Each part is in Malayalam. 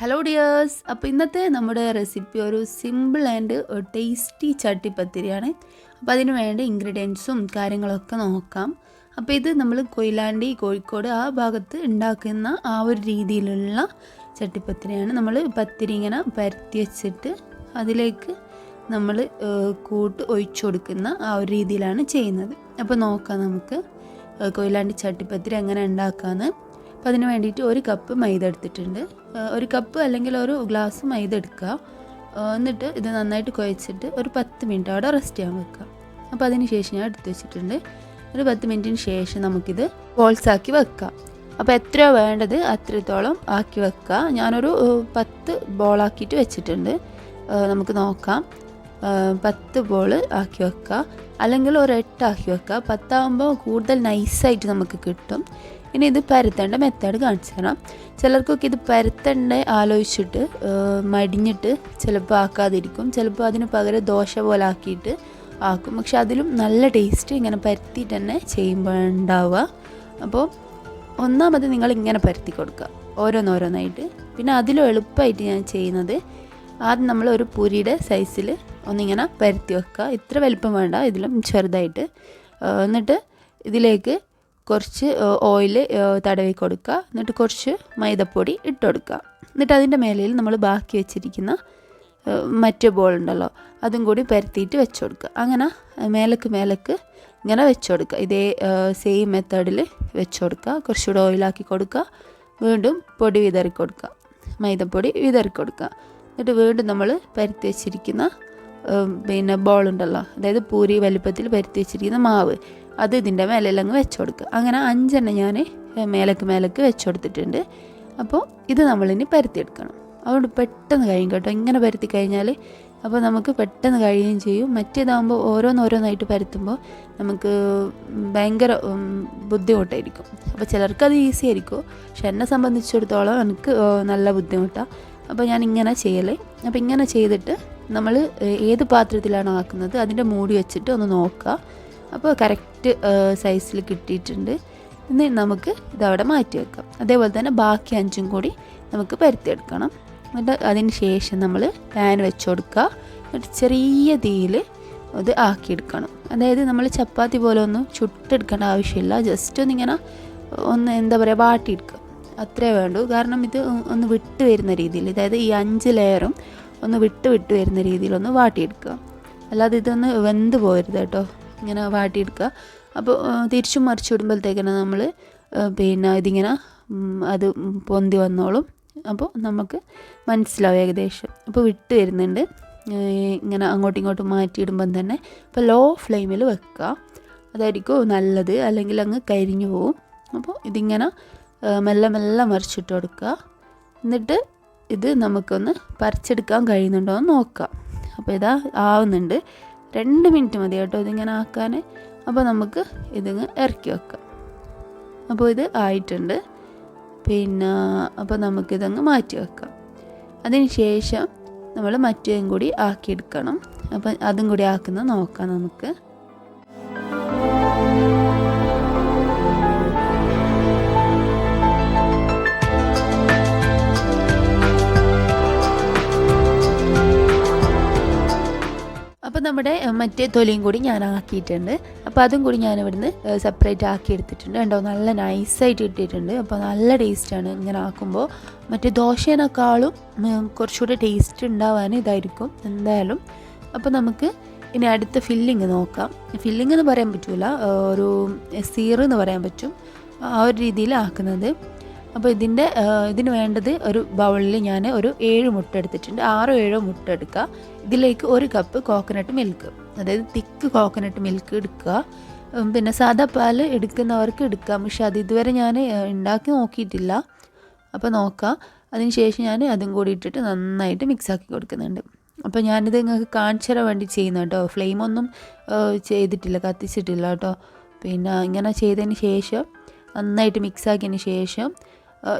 ഹലോ ഡിയേഴ്സ്, അപ്പോൾ ഇന്നത്തെ നമ്മുടെ റെസിപ്പി ഒരു സിമ്പിൾ ആൻഡ് ടേസ്റ്റി ചട്ടിപ്പത്തിരിയാണ്. അപ്പോൾ അതിന് വേണ്ട ഇൻഗ്രീഡിയൻസും കാര്യങ്ങളൊക്കെ നോക്കാം. അപ്പോൾ ഇത് നമ്മൾ കൊയിലാണ്ടി കോഴിക്കോട് ആ ഭാഗത്ത് ഉണ്ടാക്കുന്ന ആ ഒരു രീതിയിലുള്ള ചട്ടിപ്പത്തിരിയാണ്. നമ്മൾ പത്തിരി ഇങ്ങനെ പരത്തി വെച്ചിട്ട് അതിലേക്ക് നമ്മൾ കൂട്ട് ഒഴിച്ചു കൊടുക്കുന്ന ആ ഒരു രീതിയിലാണ് ചെയ്യുന്നത്. അപ്പോൾ നോക്കാം നമുക്ക് കൊയിലാണ്ടി ചട്ടിപ്പത്തിരി എങ്ങനെ ഉണ്ടാക്കാമെന്ന്. അപ്പോൾ അതിന് വേണ്ടിയിട്ട് ഒരു കപ്പ് മൈദ എടുത്തിട്ടുണ്ട്. ഒരു കപ്പ് അല്ലെങ്കിൽ ഒരു ഗ്ലാസ് മൈദ എടുക്കുക. എന്നിട്ട് ഇത് നന്നായിട്ട് കുഴച്ചിട്ട് ഒരു 10 മിനിറ്റ് അവിടെ റെസ്റ്റ് ചെയ്യാൻ വെക്കുക. അപ്പോൾ അതിന് ശേഷം ഞാൻ എടുത്ത് വെച്ചിട്ടുണ്ട്. ഒരു 10 മിനിറ്റിന് ശേഷം നമുക്കിത് ബോൾസ് ആക്കി വെക്കാം. അപ്പോൾ എത്രയോ വേണ്ടത് അത്രത്തോളം ആക്കി വെക്കുക. ഞാനൊരു 10 ബോളാക്കിയിട്ട് വെച്ചിട്ടുണ്ട്. നമുക്ക് നോക്കാം. 10 ബോൾ ആക്കി വെക്കുക, അല്ലെങ്കിൽ ഒരു 8 ആക്കി വെക്കുക. 10 ആകുമ്പോൾ കൂടുതൽ നൈസായിട്ട് നമുക്ക് കിട്ടും. ഇനി ഇത് പരത്തേണ്ട മെത്തേഡ് കാണിച്ചു തരാം. ചിലർക്കൊക്കെ ഇത് പരത്തേണ്ട ആലോചിച്ചിട്ട് മടിഞ്ഞിട്ട് ചിലപ്പോൾ ആക്കാതിരിക്കും. ചിലപ്പോൾ അതിന് പകരം ദോശ പോലെ ആക്കിയിട്ട് ആക്കും. പക്ഷെ അതിലും നല്ല ടേസ്റ്റ് ഇങ്ങനെ പരത്തിയിട്ട് തന്നെ ചെയ്യുമ്പോഴുണ്ടാവുക. അപ്പോൾ ഒന്നാമത് നിങ്ങൾ ഇങ്ങനെ പരത്തി കൊടുക്കുക, ഓരോന്നോരോന്നായിട്ട്. പിന്നെ അതിലും എളുപ്പമായിട്ട് ഞാൻ ചെയ്യുന്നത്, ആദ്യം നമ്മൾ ഒരു പൂരിയുടെ സൈസിൽ ഒന്നിങ്ങനെ പരത്തി വെക്കുക. ഇത്ര വലിപ്പം വേണ്ട, ഇതിലും ചെറുതായിട്ട്. എന്നിട്ട് ഇതിലേക്ക് കുറച്ച് ഓയിൽ തടവി കൊടുക്കുക. എന്നിട്ട് കുറച്ച് മൈദപ്പൊടി ഇട്ട് കൊടുക്കുക. എന്നിട്ട് അതിൻ്റെ മേലയിൽ നമ്മൾ ബാക്കി വെച്ചിരിക്കുന്ന മറ്റേ ബോൾ ഉണ്ടല്ലോ, അതും കൂടി പരത്തിയിട്ട് വെച്ച് കൊടുക്കുക. അങ്ങനെ മേലേക്ക് ഇങ്ങനെ വെച്ച് കൊടുക്കുക. ഇതേ സെയിം മെത്തേഡിൽ വെച്ച് കൊടുക്കുക. കുറച്ചുകൂടെ ഓയിലാക്കി കൊടുക്കുക. വീണ്ടും പൊടി വിതറി കൊടുക്കുക, മൈദപ്പൊടി വിതറി കൊടുക്കുക. എന്നിട്ട് വീണ്ടും നമ്മൾ പരത്തി വെച്ചിരിക്കുന്ന പിന്നെ ബോളുണ്ടല്ലോ, അതായത് പൂരി വലിപ്പത്തിൽ പരത്തി വെച്ചിരിക്കുന്ന മാവ്, അത് ഇതിൻ്റെ മേലെല്ലാം വെച്ച് കൊടുക്കുക. അങ്ങനെ 5 എണ്ണം ഞാൻ മേലേക്ക് വെച്ച് കൊടുത്തിട്ടുണ്ട്. അപ്പോൾ ഇത് നമ്മളിനി പരത്തിയെടുക്കണം. അതുകൊണ്ട് പെട്ടെന്ന് കഴിയും കേട്ടോ, ഇങ്ങനെ പരത്തി കഴിഞ്ഞാൽ. അപ്പോൾ നമുക്ക് പെട്ടെന്ന് കഴിയുകയും ചെയ്യും. മറ്റേതാകുമ്പോൾ ഓരോന്നോരോന്നായിട്ട് പരത്തുമ്പോൾ നമുക്ക് ഭയങ്കര ബുദ്ധിമുട്ടായിരിക്കും. അപ്പോൾ ചിലർക്കത് ഈസി ആയിരിക്കും, പക്ഷെ എന്നെ സംബന്ധിച്ചിടത്തോളം എനിക്ക് നല്ല ബുദ്ധിമുട്ടാണ്. അപ്പോൾ ഞാൻ ഇങ്ങനെ ചെയ്യലേ. അപ്പോൾ ഇങ്ങനെ ചെയ്തിട്ട് നമ്മൾ ഏത് പാത്രത്തിലാണോ ആക്കുന്നത് അതിൻ്റെ മൂടി വെച്ചിട്ട് ഒന്ന് നോക്കുക. അപ്പോൾ കറക്റ്റ് സൈസിൽ കിട്ടിയിട്ടുണ്ട്. ഇനി നമുക്ക് ഇതവിടെ മാറ്റി വെക്കാം. അതേപോലെ തന്നെ ബാക്കി 5ഉം കൂടി നമുക്ക് പരത്തിയെടുക്കണം. എന്നിട്ട് അതിന് ശേഷം നമ്മൾ പാൻ വെച്ച് കൊടുക്കുക. എന്നിട്ട് ചെറിയ തീയിൽ അത് ആക്കിയെടുക്കണം. അതായത് നമ്മൾ ചപ്പാത്തി പോലെ ഒന്നും ചുട്ടെടുക്കേണ്ട ആവശ്യമില്ല. ജസ്റ്റ് ഒന്നിങ്ങനെ എന്താ പറയുക, വാട്ടിയെടുക്കുക, അത്രേ വേണ്ടൂ. കാരണം ഇത് ഒന്ന് വിട്ട് വരുന്ന രീതിയിൽ, അതായത് ഈ 5 ലെയറും ഒന്ന് വിട്ട് വരുന്ന രീതിയിലൊന്ന് വാട്ടിയെടുക്കുക. അല്ലാതെ ഇതൊന്ന് വെന്ത് പോകരുത് കേട്ടോ, ഇങ്ങനെ വാട്ടിയെടുക്കുക. അപ്പോൾ തിരിച്ചും മറിച്ച് വിടുമ്പോഴത്തേക്കാണ് നമ്മൾ പിന്നെ ഇതിങ്ങനെ അത് പൊന്തി വന്നോളും. അപ്പോൾ നമുക്ക് മനസ്സിലാവും ഏകദേശം. അപ്പോൾ വിട്ട് വരുന്നുണ്ട്, ഇങ്ങനെ അങ്ങോട്ടും ഇങ്ങോട്ടും മാറ്റിയിടുമ്പം തന്നെ. അപ്പോൾ ലോ ഫ്ലെയിമിൽ വെക്കുക, അതായിരിക്കും നല്ലത്, അല്ലെങ്കിൽ അങ്ങ് കരിഞ്ഞു പോവും. അപ്പോൾ ഇതിങ്ങനെ മെല്ലെ മറിച്ചിട്ട് കൊടുക്കുക. എന്നിട്ട് ഇത് നമുക്കൊന്ന് പറിച്ചെടുക്കാൻ കഴിയുന്നുണ്ടോ എന്ന് നോക്കാം. അപ്പോൾ ഇതാ ആവുന്നുണ്ട്. 2 മിനിറ്റ് മതി കേട്ടോ ഇതിങ്ങനെ ആക്കാൻ. അപ്പോൾ നമുക്ക് ഇതിങ്ങ് ഇറക്കി വെക്കാം. അപ്പോൾ ഇത് ആയിട്ടുണ്ട്. പിന്നെ അപ്പോൾ നമുക്കിതങ്ങ് മാറ്റി വെക്കാം. അതിന് ശേഷം നമ്മൾ മറ്റേതും കൂടി ആക്കിയെടുക്കണം. അപ്പം അതും കൂടി ആക്കുന്നത് നോക്കാം നമുക്ക്. അപ്പോൾ നമ്മുടെ മറ്റേ തൊലിയും കൂടി ഞാൻ ആക്കിയിട്ടുണ്ട്. അപ്പോൾ അതും കൂടി ഞാൻ ഇവിടുന്ന് സെപ്പറേറ്റ് ആക്കി എടുത്തിട്ടുണ്ട്. കണ്ടോ, നല്ല നൈസായിട്ട് ഇട്ടിട്ടുണ്ട്. അപ്പോൾ നല്ല ടേസ്റ്റാണ് ഇങ്ങനെ ആക്കുമ്പോൾ. മറ്റേ ദോശേനേക്കാളും കുറച്ചുകൂടെ ടേസ്റ്റ് ഉണ്ടാവാൻ ഇതായിരിക്കും എന്തായാലും. അപ്പോൾ നമുക്ക് ഇനി അടുത്ത ഫില്ലിങ് നോക്കാം. ഫില്ലിങ് എന്ന് പറയാൻ പറ്റില്ല, ഒരു സീറെന്ന് പറയാൻ പറ്റും, ആ ഒരു രീതിയിൽ ആക്കുന്നത്. അപ്പോൾ ഇതിന് വേണ്ടത്, ഒരു ബൗളിൽ ഞാൻ ഒരു 7 മുട്ട എടുത്തിട്ടുണ്ട്. 6-7 മുട്ട എടുക്കുക. ഇതിലേക്ക് 1 കപ്പ് കോക്കനട്ട് മിൽക്ക്, അതായത് തിക്ക് കോക്കനട്ട് മിൽക്ക് എടുക്കുക. പിന്നെ സാദാ പാൽ എടുക്കുന്നവർക്ക് എടുക്കാം, പക്ഷെ അത് ഇതുവരെ ഞാൻ ഉണ്ടാക്കി നോക്കിയിട്ടില്ല. അപ്പോൾ നോക്കാം. അതിന് ശേഷം ഞാൻ അതും കൂടി ഇട്ടിട്ട് നന്നായിട്ട് മിക്സാക്കി കൊടുക്കുന്നുണ്ട്. അപ്പോൾ ഞാനിത് നിങ്ങൾക്ക് കാണിച്ചു തരാൻ വേണ്ടി ചെയ്യുന്ന കേട്ടോ. ഫ്ലെയിമൊന്നും ചെയ്തിട്ടില്ല, കത്തിച്ചിട്ടില്ല കേട്ടോ. പിന്നെ ഇങ്ങനെ ചെയ്തതിന് ശേഷം നന്നായിട്ട് മിക്സാക്കിയതിന് ശേഷം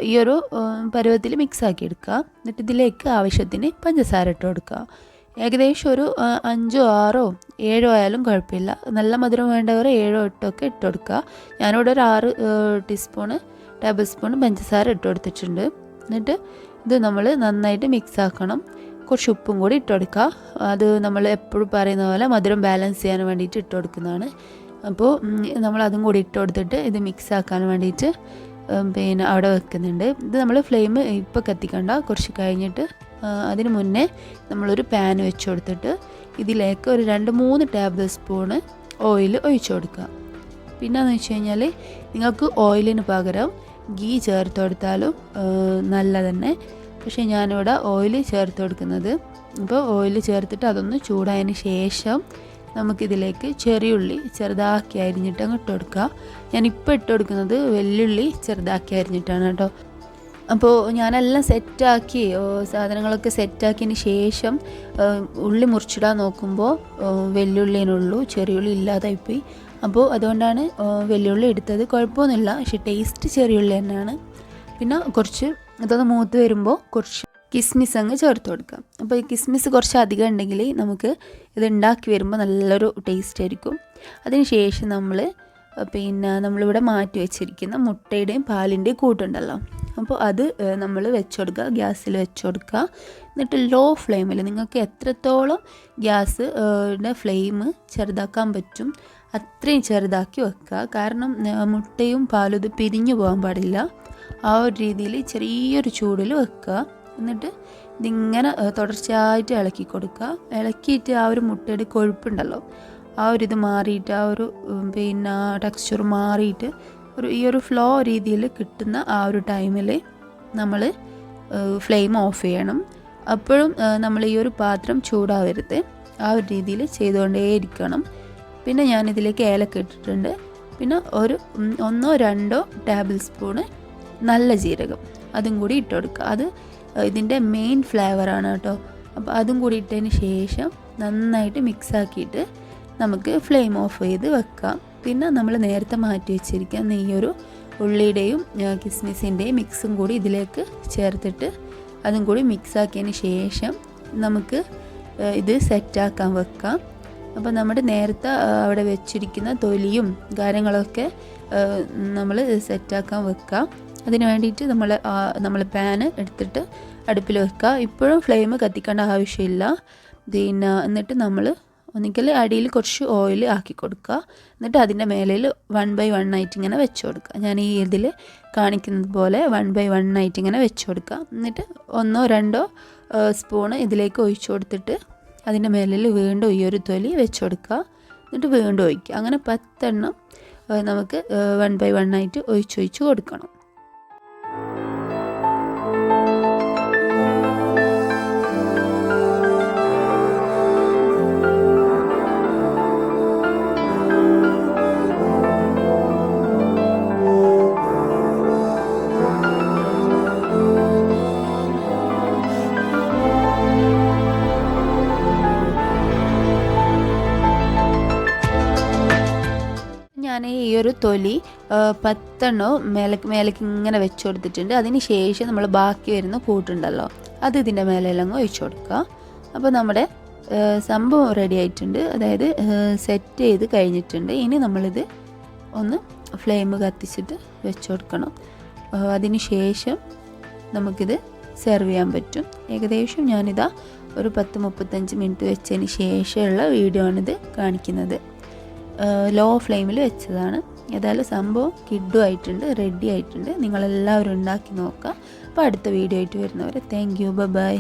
ഈ ഒരു പരുവത്തിൽ മിക്സാക്കി എടുക്കുക. എന്നിട്ട് ഇതിലേക്ക് ആവശ്യത്തിന് പഞ്ചസാര ഇട്ട് കൊടുക്കുക. ഏകദേശം ഒരു 5, 6, 7 ആയാലും കുഴപ്പമില്ല. നല്ല മധുരം വേണ്ടവർ 7, 8 ഒക്കെ ഇട്ട് കൊടുക്കുക. ഞാനിവിടെ ഒരു 6 ടേബിൾ സ്പൂൺ പഞ്ചസാര ഇട്ട് കൊടുത്തിട്ടുണ്ട്. എന്നിട്ട് ഇത് നമ്മൾ നന്നായിട്ട് മിക്സ് ആക്കണം. കുറച്ച് ഉപ്പും കൂടി ഇട്ട് കൊടുക്കുക. അത് നമ്മൾ എപ്പോഴും പറയുന്ന പോലെ മധുരം ബാലൻസ് ചെയ്യാൻ വേണ്ടിയിട്ട് ഇട്ട് കൊടുക്കുന്നതാണ്. അപ്പോൾ നമ്മൾ അതും കൂടി ഇട്ട് കൊടുത്തിട്ട് ഇത് മിക്സ് ആക്കാൻ വേണ്ടിയിട്ട് പിന്നെ അവിടെ വെക്കുന്നുണ്ട്. ഇത് നമ്മൾ ഫ്ലെയിം ഇപ്പോൾ കത്തിക്കണ്ട, കുറച്ച് കഴിഞ്ഞിട്ട് അതിന് മുന്നേ നമ്മളൊരു പാൻ വെച്ച് കൊടുത്തിട്ട് ഇതിലേക്ക് ഒരു 2-3 ടേബിൾ സ്പൂണ് ഓയിൽ ഒഴിച്ചു കൊടുക്കുക. പിന്നെയെന്ന് വെച്ച് കഴിഞ്ഞാൽ നിങ്ങൾക്ക് ഓയിലിന് പകരം ഗീ ചേർത്ത് കൊടുത്താലും നല്ല തന്നെ. പക്ഷേ ഞാനിവിടെ ഓയിൽ ചേർത്ത് കൊടുക്കുന്നത്. അപ്പോൾ ഓയിൽ ചേർത്തിട്ട് അതൊന്ന് ചൂടായതിന് ശേഷം നമുക്കിതിലേക്ക് ചെറിയുള്ളി ചെറുതാക്കി അരിഞ്ഞിട്ട് അങ്ങ് ഇട്ട് കൊടുക്കുക. ഞാനിപ്പോൾ ഇട്ട് കൊടുക്കുന്നത് വെല്ലുള്ളി ചെറുതാക്കി അരിഞ്ഞിട്ടാണ് കേട്ടോ. അപ്പോൾ ഞാനെല്ലാം സെറ്റാക്കി സാധനങ്ങളൊക്കെ സെറ്റാക്കിയതിന് ശേഷം ഉള്ളി മുറിച്ചിടാൻ നോക്കുമ്പോൾ വെല്ലുള്ളിനുള്ളൂ, ചെറിയുള്ളി ഇല്ലാതായിപ്പോയി. അപ്പോൾ അതുകൊണ്ടാണ് വെല്ലുള്ളി എടുത്തത്. കുഴപ്പമൊന്നുമില്ല, പക്ഷേ ടേസ്റ്റ് ചെറിയുള്ളി തന്നെയാണ്. പിന്നെ കുറച്ച് ഇതൊന്ന് മൂത്ത് വരുമ്പോൾ കുറച്ച് കിസ്മിസ് അങ്ങ് ചേർത്ത് കൊടുക്കാം. അപ്പോൾ ഈ കിസ്മിസ് കുറച്ച് അധികം ഉണ്ടെങ്കിൽ നമുക്ക് ഇത് ഉണ്ടാക്കി വരുമ്പോൾ നല്ലൊരു ടേസ്റ്റ് ആയിരിക്കും. അതിന് ശേഷം നമ്മളിവിടെ മാറ്റി വെച്ചിരിക്കുന്ന മുട്ടയുടെയും പാലിൻ്റെയും കൂട്ടുണ്ടല്ലോ, അപ്പോൾ അത് നമ്മൾ വെച്ച് കൊടുക്കുക, ഗ്യാസിൽ വെച്ച് കൊടുക്കുക. എന്നിട്ട് ലോ ഫ്ലെയിമിൽ നിങ്ങൾക്ക് എത്രത്തോളം ഗ്യാസിൻ്റെ ഫ്ലെയിം ചെറുതാക്കാൻ പറ്റും അത്രയും ചെറുതാക്കി വെക്കുക. കാരണം മുട്ടയും പാലും ഇത് പിരിഞ്ഞു പോകാൻ പാടില്ല. ആ ഒരു രീതിയിൽ ചെറിയൊരു ചൂടിൽ വെക്കുക. എന്നിട്ട് ഇതിങ്ങനെ തുടർച്ചയായിട്ട് ഇളക്കി കൊടുക്കുക. ഇളക്കിയിട്ട് ആ ഒരു മുട്ടയുടെ കൊഴുപ്പുണ്ടല്ലോ, ആ ഒരു ഇത് മാറിയിട്ട് ആ ഒരു ടെക്സ്ചർ മാറിയിട്ട് ഈ ഒരു ഫ്ലോ രീതിയിൽ കിട്ടുന്ന ആ ഒരു ടൈമിൽ നമ്മൾ ഫ്ലെയിം ഓഫ് ചെയ്യണം. അപ്പോഴും നമ്മൾ ഈ ഒരു പാത്രം ചൂടാവരുത്, ആ ഒരു രീതിയിൽ ചെയ്തുകൊണ്ടേയിരിക്കണം. പിന്നെ ഞാനിതിലേക്ക് ഏലക്ക ഇട്ടിട്ടുണ്ട്. പിന്നെ ഒരു 1-2 ടേബിൾ സ്പൂണ് നല്ല ജീരകം അതും കൂടി ഇട്ട് കൊടുക്കുക. അത് ഇതിൻ്റെ മെയിൻ ഫ്ലേവറാണ് കേട്ടോ. അപ്പോൾ അതും കൂടി ഇട്ടതിന് ശേഷം നന്നായിട്ട് മിക്സാക്കിയിട്ട് നമുക്ക് ഫ്ലെയിം ഓഫ് ചെയ്ത് വെക്കാം. പിന്നെ നമ്മൾ നേരത്തെ മാറ്റി വെച്ചിരിക്കുന്ന ഈ ഒരു ഉള്ളിയുടെയും കിസ്മിസിൻ്റെയും മിക്സും കൂടി ഇതിലേക്ക് ചേർത്തിട്ട് അതും കൂടി മിക്സാക്കിയതിന് ശേഷം നമുക്ക് ഇത് സെറ്റാക്കാൻ വെക്കാം. അപ്പോൾ നമ്മുടെ നേരത്തെ അവിടെ വെച്ചിരിക്കുന്ന തൊലിയും കാര്യങ്ങളൊക്കെ നമ്മൾ സെറ്റാക്കാൻ വെക്കാം. അതിന് വേണ്ടിയിട്ട് നമ്മൾ പാന് എടുത്തിട്ട് അടുപ്പിൽ വെക്കുക. ഇപ്പോഴും ഫ്ലെയിം കത്തിക്കേണ്ട ആവശ്യമില്ല. എന്നിട്ട് നമ്മൾ ഒന്നിക്കൽ അടിയിൽ കുറച്ച് ഓയിൽ ആക്കി കൊടുക്കുക. എന്നിട്ട് അതിൻ്റെ മേലിൽ 1 by 1 ആയിട്ട് ഇങ്ങനെ വെച്ച് കൊടുക്കുക. ഞാൻ ഈ ഇതിൽ കാണിക്കുന്നത് പോലെ 1 by 1 ആയിട്ട് ഇങ്ങനെ വെച്ച് കൊടുക്കുക. എന്നിട്ട് 1-2 സ്പൂണ് ഇതിലേക്ക് ഒഴിച്ചു കൊടുത്തിട്ട് അതിൻ്റെ മേലിൽ വീണ്ടും ഈ ഒരു തൊലി വെച്ച് കൊടുക്കുക. എന്നിട്ട് വീണ്ടും ഒഴിക്കുക. അങ്ങനെ 10 എണ്ണം നമുക്ക് 1 by 1 ആയിട്ട് ഒഴിച്ചൊഴിച്ച് കൊടുക്കണം. ഞാൻ ഈ ഒരു തൊലി 10 എണ്ണം മേലേക്ക് ഇങ്ങനെ വെച്ച് കൊടുത്തിട്ടുണ്ട്. അതിന് ശേഷം നമ്മൾ ബാക്കി വരുന്ന കൂട്ടുണ്ടല്ലോ അത് ഇതിൻ്റെ മേലെല്ലാം ഒഴിച്ചു കൊടുക്കുക. അപ്പോൾ നമ്മുടെ സംഭവം റെഡി ആയിട്ടുണ്ട്, അതായത് സെറ്റ് ചെയ്ത് കഴിഞ്ഞിട്ടുണ്ട്. ഇനി നമ്മളിത് ഒന്ന് ഫ്ലെയിം കത്തിച്ചിട്ട് വെച്ച് കൊടുക്കണം. അതിന് ശേഷം നമുക്കിത് സെർവ് ചെയ്യാൻ പറ്റും. ഏകദേശം ഞാനിതാ ഒരു 10-35 മിനിറ്റ് വെച്ചതിന് ശേഷമുള്ള വീഡിയോ ആണിത് കാണിക്കുന്നത്. ലോ ഫ്ലെയിമിൽ വെച്ചതാണ്. ഏതായാലും സംഭവം കിഡും ആയിട്ടുണ്ട്, റെഡി ആയിട്ടുണ്ട്. നിങ്ങളെല്ലാവരും ഉണ്ടാക്കി നോക്കുക. അപ്പോൾ അടുത്ത വീഡിയോ ആയിട്ട് വരുന്നവരെ താങ്ക് യു, ബൈ.